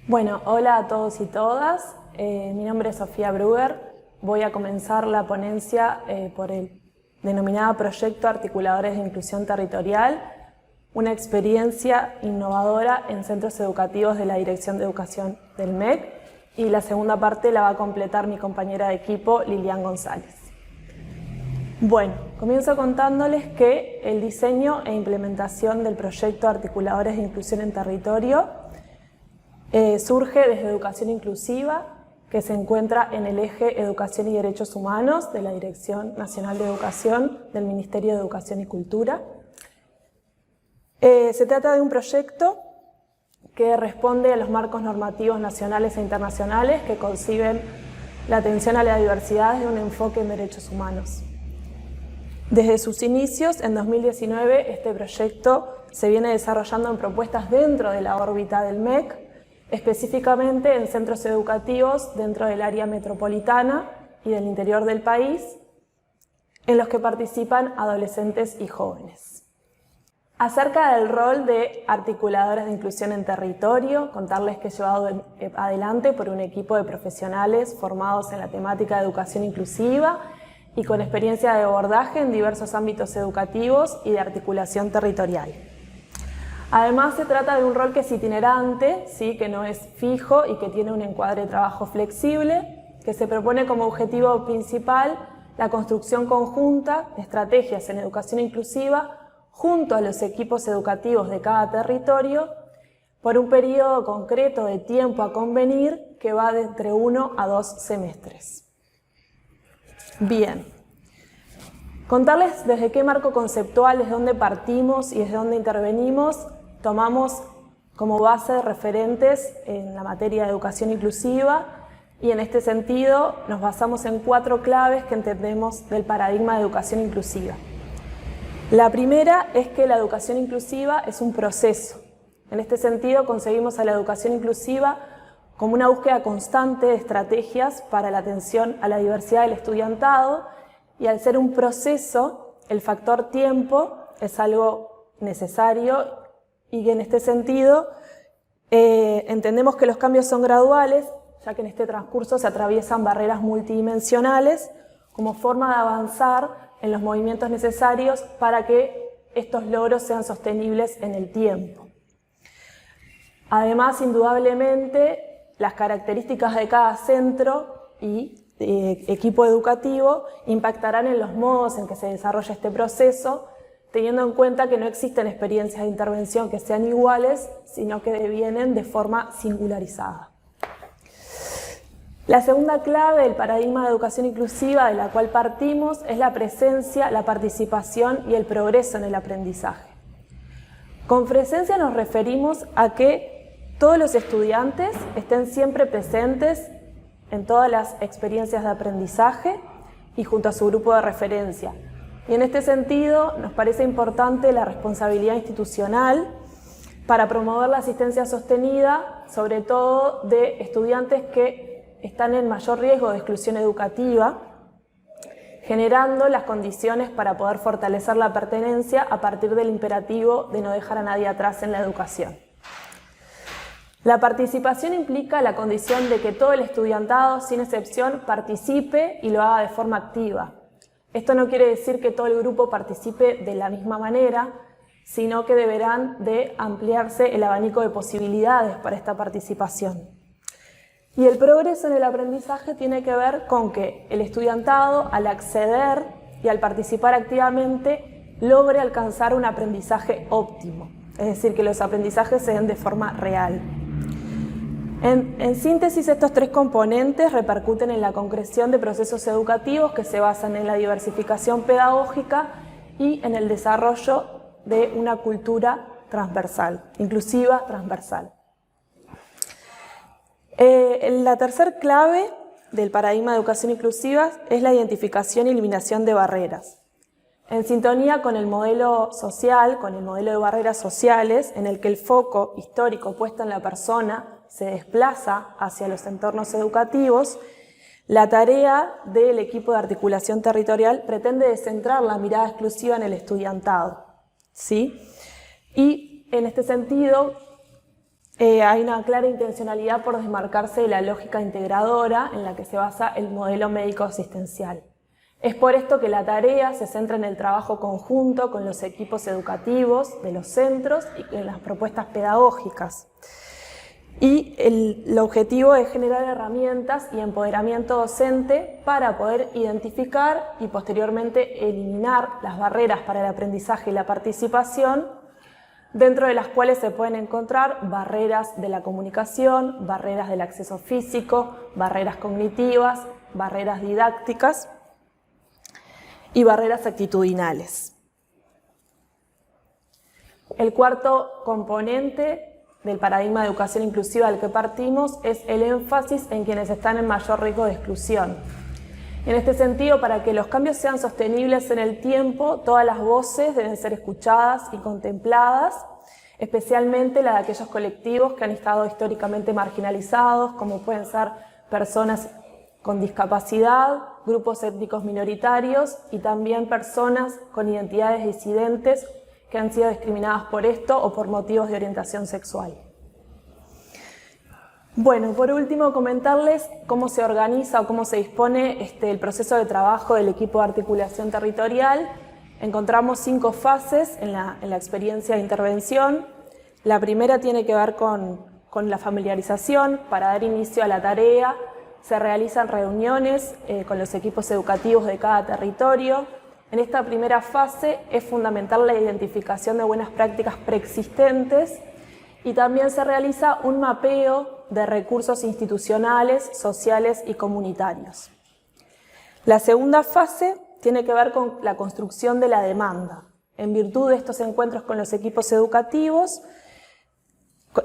Bueno, hola a todos y todas. Mi nombre es Sofía Brugger. Voy a comenzar la ponencia por el denominado Proyecto Articuladores de Inclusión Territorial, una experiencia innovadora en centros educativos de la Dirección de Educación del MEC, y la segunda parte la va a completar mi compañera de equipo, Lilian González. Bueno, comienzo contándoles que el diseño e implementación del Proyecto Articuladores de Inclusión en Territorio surge desde Educación Inclusiva, que se encuentra en el eje Educación y Derechos Humanos de la Dirección Nacional de Educación del Ministerio de Educación y Cultura. Se trata de un proyecto que responde a los marcos normativos nacionales e internacionales que conciben la atención a la diversidad desde un enfoque en derechos humanos. Desde sus inicios, en 2019, este proyecto se viene desarrollando en propuestas dentro de la órbita del MEC, específicamente en centros educativos dentro del área metropolitana y del interior del país, en los que participan adolescentes y jóvenes. Acerca del rol de articuladores de inclusión en territorio, contarles que es llevado adelante por un equipo de profesionales formados en la temática de educación inclusiva y con experiencia de abordaje en diversos ámbitos educativos y de articulación territorial. Además, se trata de un rol que es itinerante, ¿sí? Que no es fijo y que tiene un encuadre de trabajo flexible, que se propone como objetivo principal la construcción conjunta de estrategias en educación inclusiva junto a los equipos educativos de cada territorio por un periodo concreto de tiempo a convenir que va de entre 1 a 2 semestres. Bien. Contarles desde qué marco conceptual, desde dónde partimos y desde dónde intervenimos. Tomamos como base referentes en la materia de educación inclusiva y en este sentido nos basamos en 4 claves que entendemos del paradigma de educación inclusiva. La primera es que la educación inclusiva es un proceso. En este sentido concebimos a la educación inclusiva como una búsqueda constante de estrategias para la atención a la diversidad del estudiantado, y al ser un proceso, el factor tiempo es algo necesario y en este sentido entendemos que los cambios son graduales, ya que en este transcurso se atraviesan barreras multidimensionales como forma de avanzar en los movimientos necesarios para que estos logros sean sostenibles en el tiempo. Además, indudablemente, las características de cada centro y equipo educativo impactarán en los modos en que se desarrolla este proceso, teniendo en cuenta que no existen experiencias de intervención que sean iguales, sino que devienen de forma singularizada. La segunda clave del paradigma de educación inclusiva de la cual partimos es la presencia, la participación y el progreso en el aprendizaje. Con presencia nos referimos a que todos los estudiantes estén siempre presentes en todas las experiencias de aprendizaje y junto a su grupo de referencia. Y en este sentido nos parece importante la responsabilidad institucional para promover la asistencia sostenida, sobre todo de estudiantes que están en mayor riesgo de exclusión educativa, generando las condiciones para poder fortalecer la pertenencia a partir del imperativo de no dejar a nadie atrás en la educación. La participación implica la condición de que todo el estudiantado, sin excepción, participe y lo haga de forma activa. Esto no quiere decir que todo el grupo participe de la misma manera, sino que deberán de ampliarse el abanico de posibilidades para esta participación. Y el progreso en el aprendizaje tiene que ver con que el estudiantado, al acceder y al participar activamente, logre alcanzar un aprendizaje óptimo, es decir, que los aprendizajes se den de forma real. En síntesis, estos 3 componentes repercuten en la concreción de procesos educativos que se basan en la diversificación pedagógica y en el desarrollo de una cultura transversal, inclusiva transversal. La tercera clave del paradigma de educación inclusiva es la identificación y eliminación de barreras. En sintonía con el modelo social, con el modelo de barreras sociales, en el que el foco histórico puesto en la persona se desplaza hacia los entornos educativos, la tarea del equipo de articulación territorial pretende descentrar la mirada exclusiva en el estudiantado, ¿sí? Y en este sentido, Hay una clara intencionalidad por desmarcarse de la lógica integradora en la que se basa el modelo médico asistencial. Es por esto que la tarea se centra en el trabajo conjunto con los equipos educativos de los centros y en las propuestas pedagógicas. Y el objetivo es generar herramientas y empoderamiento docente para poder identificar y posteriormente eliminar las barreras para el aprendizaje y la participación, dentro de las cuales se pueden encontrar barreras de la comunicación, barreras del acceso físico, barreras cognitivas, barreras didácticas y barreras actitudinales. El cuarto componente del paradigma de educación inclusiva del que partimos es el énfasis en quienes están en mayor riesgo de exclusión. En este sentido, para que los cambios sean sostenibles en el tiempo, todas las voces deben ser escuchadas y contempladas, especialmente la de aquellos colectivos que han estado históricamente marginalizados, como pueden ser personas con discapacidad, grupos étnicos minoritarios y también personas con identidades disidentes que han sido discriminadas por esto o por motivos de orientación sexual. Bueno, por último comentarles cómo se organiza o cómo se dispone el proceso de trabajo del equipo de articulación territorial. Encontramos 5 fases en la experiencia de intervención. La primera tiene que ver con la familiarización. Para dar inicio a la tarea se realizan reuniones con los equipos educativos de cada territorio. En esta primera fase es fundamental la identificación de buenas prácticas preexistentes y también se realiza un mapeo de recursos institucionales, sociales y comunitarios. La segunda fase tiene que ver con la construcción de la demanda. En virtud de estos encuentros con los equipos educativos,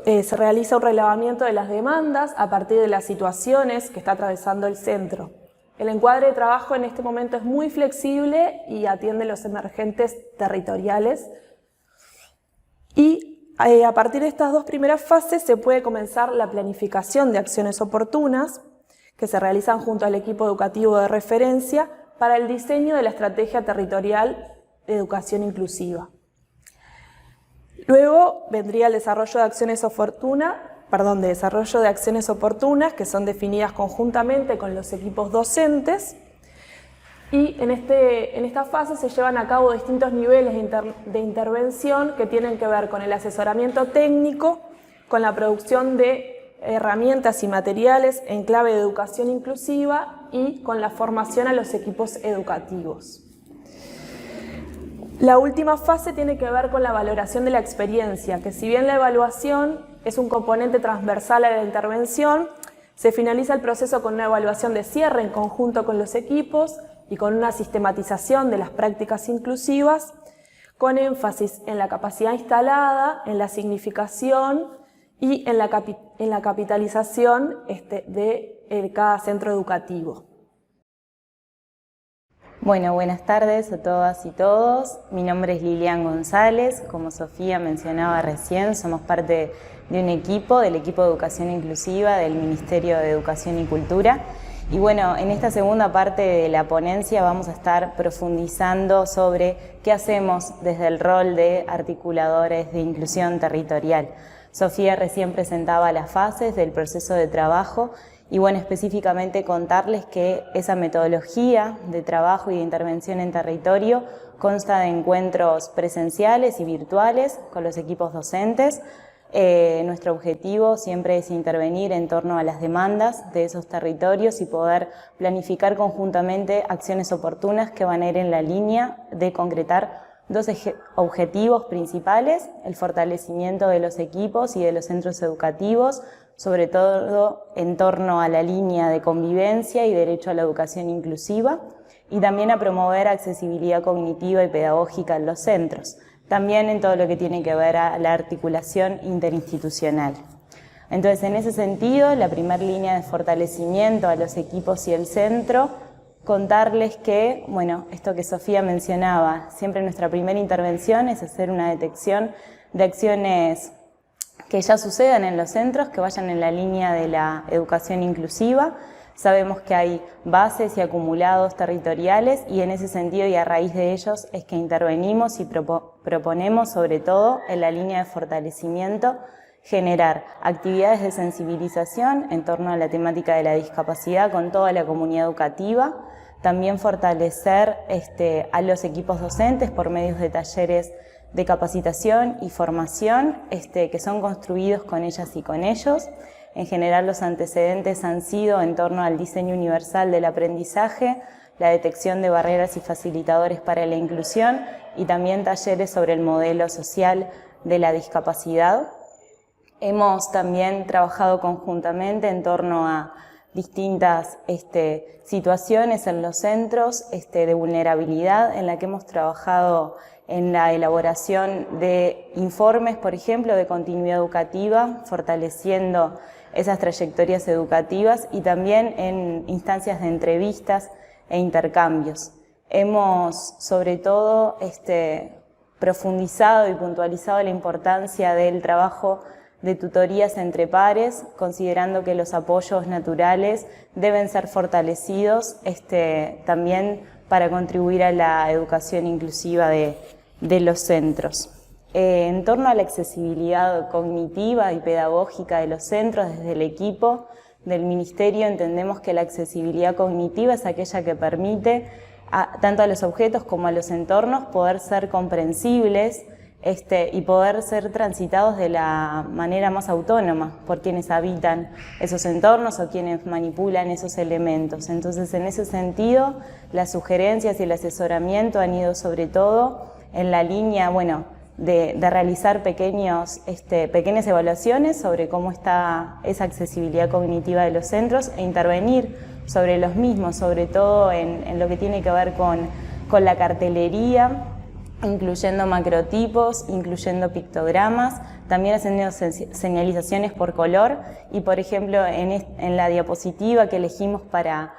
se realiza un relevamiento de las demandas a partir de las situaciones que está atravesando el centro. El encuadre de trabajo en este momento es muy flexible y atiende los emergentes territoriales. Y a partir de estas 2 primeras fases se puede comenzar la planificación de acciones oportunas que se realizan junto al equipo educativo de referencia para el diseño de la estrategia territorial de educación inclusiva. Luego vendría el desarrollo de acciones oportunas que son definidas conjuntamente con los equipos docentes. Y en esta fase se llevan a cabo distintos niveles de intervención que tienen que ver con el asesoramiento técnico, con la producción de herramientas y materiales en clave de educación inclusiva y con la formación a los equipos educativos. La última fase tiene que ver con la valoración de la experiencia, que si bien la evaluación es un componente transversal a la intervención, se finaliza el proceso con una evaluación de cierre en conjunto con los equipos y con una sistematización de las prácticas inclusivas, con énfasis en la capacidad instalada, en la significación y en la capitalización de cada centro educativo. Bueno, buenas tardes a todas y todos. Mi nombre es Lilian González. Como Sofía mencionaba recién, somos parte de un equipo, del equipo de Educación Inclusiva del Ministerio de Educación y Cultura. Y bueno, en esta segunda parte de la ponencia vamos a estar profundizando sobre qué hacemos desde el rol de articuladores de inclusión territorial. Sofía recién presentaba las fases del proceso de trabajo y bueno, específicamente contarles que esa metodología de trabajo y de intervención en territorio consta de encuentros presenciales y virtuales con los equipos docentes. Nuestro objetivo siempre es intervenir en torno a las demandas de esos territorios y poder planificar conjuntamente acciones oportunas que van a ir en la línea de concretar 2 objetivos principales: el fortalecimiento de los equipos y de los centros educativos, sobre todo en torno a la línea de convivencia y derecho a la educación inclusiva, y también a promover accesibilidad cognitiva y pedagógica en los centros, también en todo lo que tiene que ver a la articulación interinstitucional. Entonces, en ese sentido, la primera línea de fortalecimiento a los equipos y el centro, contarles que, bueno, esto que Sofía mencionaba, siempre nuestra primera intervención es hacer una detección de acciones que ya sucedan en los centros, que vayan en la línea de la educación inclusiva. Sabemos que hay bases y acumulados territoriales y en ese sentido y a raíz de ellos es que intervenimos y proponemos sobre todo en la línea de fortalecimiento generar actividades de sensibilización en torno a la temática de la discapacidad con toda la comunidad educativa, también fortalecer a los equipos docentes por medios de talleres de capacitación y formación que son construidos con ellas y con ellos. En general, los antecedentes han sido en torno al diseño universal del aprendizaje, la detección de barreras y facilitadores para la inclusión y también talleres sobre el modelo social de la discapacidad. Hemos también trabajado conjuntamente en torno a distintas situaciones en los centros de vulnerabilidad, en la que hemos trabajado en la elaboración de informes, por ejemplo, de continuidad educativa, fortaleciendo esas trayectorias educativas y también en instancias de entrevistas e intercambios. Hemos, sobre todo, profundizado y puntualizado la importancia del trabajo de tutorías entre pares, considerando que los apoyos naturales deben ser fortalecidos también para contribuir a la educación inclusiva de los centros. En torno a la accesibilidad cognitiva y pedagógica de los centros, desde el equipo del Ministerio entendemos que la accesibilidad cognitiva es aquella que permite tanto a los objetos como a los entornos poder ser comprensibles y poder ser transitados de la manera más autónoma por quienes habitan esos entornos o quienes manipulan esos elementos. Entonces, en ese sentido, las sugerencias y el asesoramiento han ido sobre todo en la línea, de realizar pequeñas evaluaciones sobre cómo está esa accesibilidad cognitiva de los centros e intervenir sobre los mismos, sobre todo en lo que tiene que ver con la cartelería, incluyendo macrotipos, incluyendo pictogramas, también haciendo señalizaciones por color y, por ejemplo, en la diapositiva que elegimos para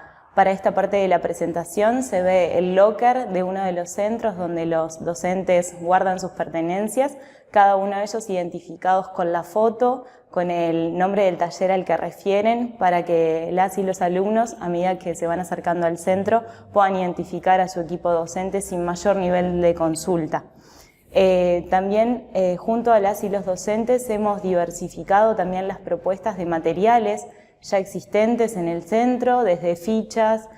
esta parte de la presentación se ve el locker de uno de los centros donde los docentes guardan sus pertenencias, cada uno de ellos identificados con la foto, con el nombre del taller al que refieren, para que las y los alumnos, a medida que se van acercando al centro, puedan identificar a su equipo docente sin mayor nivel de consulta. También, junto a las y los docentes, hemos diversificado también las propuestas de materiales ya existentes en el centro, desde fichas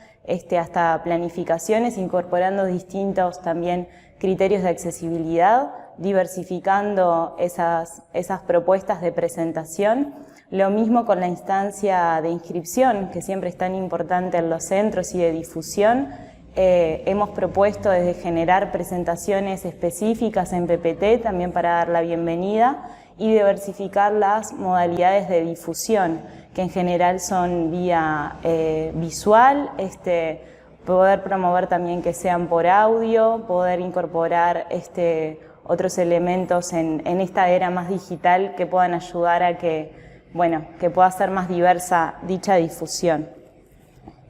hasta planificaciones, incorporando distintos también criterios de accesibilidad, diversificando esas propuestas de presentación. Lo mismo con la instancia de inscripción, que siempre es tan importante en los centros, y de difusión. Hemos propuesto desde generar presentaciones específicas en PPT, también para dar la bienvenida, y diversificar las modalidades de difusión, que en general son vía visual, poder promover también que sean por audio, poder incorporar otros elementos en esta era más digital que puedan ayudar a que pueda ser más diversa dicha difusión.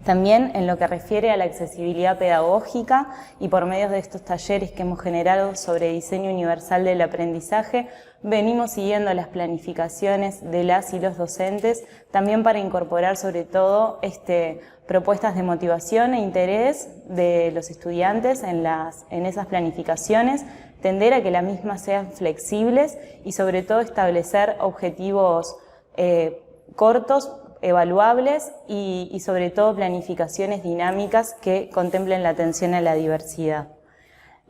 También en lo que refiere a la accesibilidad pedagógica y por medio de estos talleres que hemos generado sobre diseño universal del aprendizaje, venimos siguiendo las planificaciones de las y los docentes, también para incorporar sobre todo propuestas de motivación e interés de los estudiantes en esas planificaciones, tender a que las mismas sean flexibles y sobre todo establecer objetivos cortos, evaluables y sobre todo planificaciones dinámicas que contemplen la atención a la diversidad.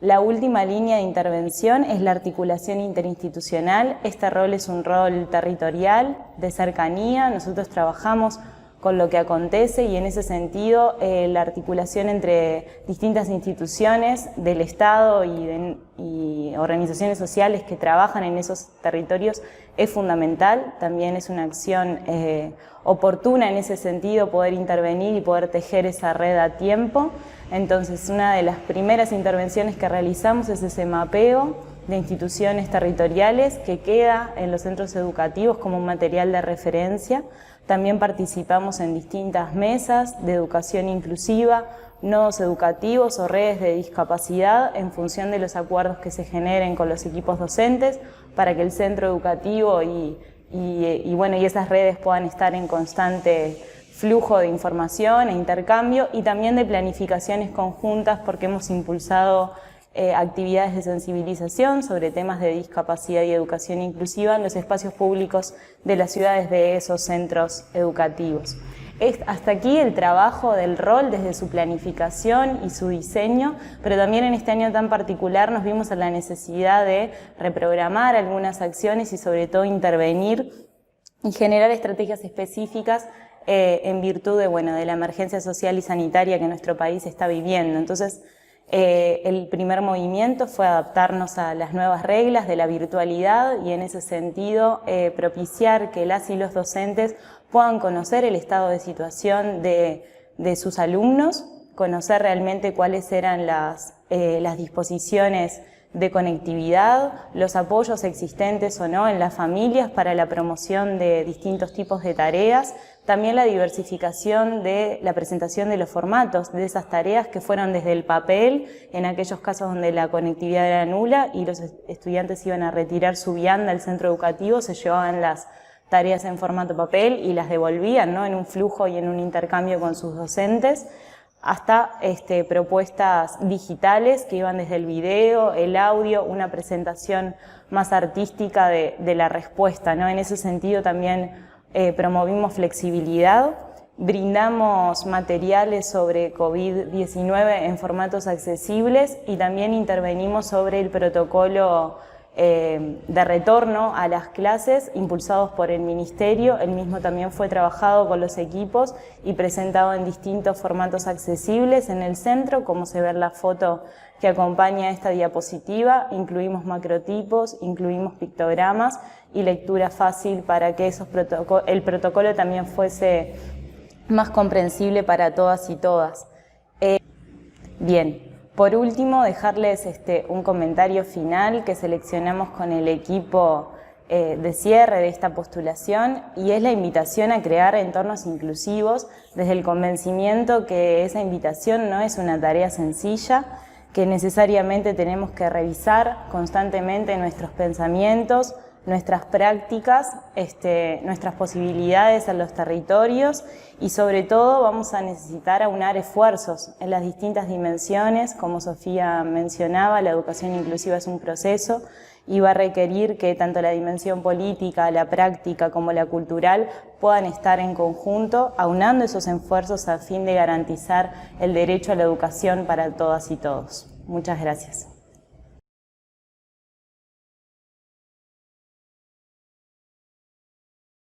La última línea de intervención es la articulación interinstitucional. Este rol es un rol territorial, de cercanía. Nosotros trabajamos con lo que acontece y en ese sentido la articulación entre distintas instituciones del Estado y organizaciones sociales que trabajan en esos territorios es fundamental. También es una acción oportuna en ese sentido poder intervenir y poder tejer esa red a tiempo. Entonces, una de las primeras intervenciones que realizamos es ese mapeo de instituciones territoriales que queda en los centros educativos como un material de referencia. También participamos en distintas mesas de educación inclusiva, nodos educativos o redes de discapacidad en función de los acuerdos que se generen con los equipos docentes para que el centro educativo y esas redes puedan estar en constante flujo de información e intercambio y también de planificaciones conjuntas porque hemos impulsado actividades de sensibilización sobre temas de discapacidad y educación inclusiva en los espacios públicos de las ciudades de esos centros educativos. Hasta aquí el trabajo del rol desde su planificación y su diseño, pero también en este año tan particular nos vimos en la necesidad de reprogramar algunas acciones y sobre todo intervenir y generar estrategias específicas en virtud de la emergencia social y sanitaria que nuestro país está viviendo. Entonces, el primer movimiento fue adaptarnos a las nuevas reglas de la virtualidad y en ese sentido propiciar que las y los docentes puedan conocer el estado de situación de sus alumnos, conocer realmente cuáles eran las disposiciones de conectividad, los apoyos existentes o no en las familias para la promoción de distintos tipos de tareas, también la diversificación de la presentación de los formatos de esas tareas que fueron desde el papel, en aquellos casos donde la conectividad era nula y los estudiantes iban a retirar su vianda al centro educativo, se llevaban las tareas en formato papel y las devolvían, ¿no?, en un flujo y en un intercambio con sus docentes, hasta propuestas digitales que iban desde el video, el audio, una presentación más artística de la respuesta, ¿no? En ese sentido también promovimos flexibilidad, brindamos materiales sobre COVID-19 en formatos accesibles y también intervenimos sobre el protocolo de retorno a las clases impulsados por el Ministerio. El mismo también fue trabajado con los equipos y presentado en distintos formatos accesibles en el centro, como se ve en la foto que acompaña esta diapositiva. Incluimos macrotipos, incluimos pictogramas y lectura fácil para que el protocolo también fuese más comprensible para todas y todas. Bien. Por último, dejarles un comentario final que seleccionamos con el equipo de cierre de esta postulación, y es la invitación a crear entornos inclusivos desde el convencimiento que esa invitación no es una tarea sencilla, que necesariamente tenemos que revisar constantemente nuestros pensamientos, nuestras prácticas, nuestras posibilidades en los territorios, y sobre todo vamos a necesitar aunar esfuerzos en las distintas dimensiones. Como Sofía mencionaba, la educación inclusiva es un proceso y va a requerir que tanto la dimensión política, la práctica como la cultural puedan estar en conjunto, aunando esos esfuerzos a fin de garantizar el derecho a la educación para todas y todos. Muchas gracias.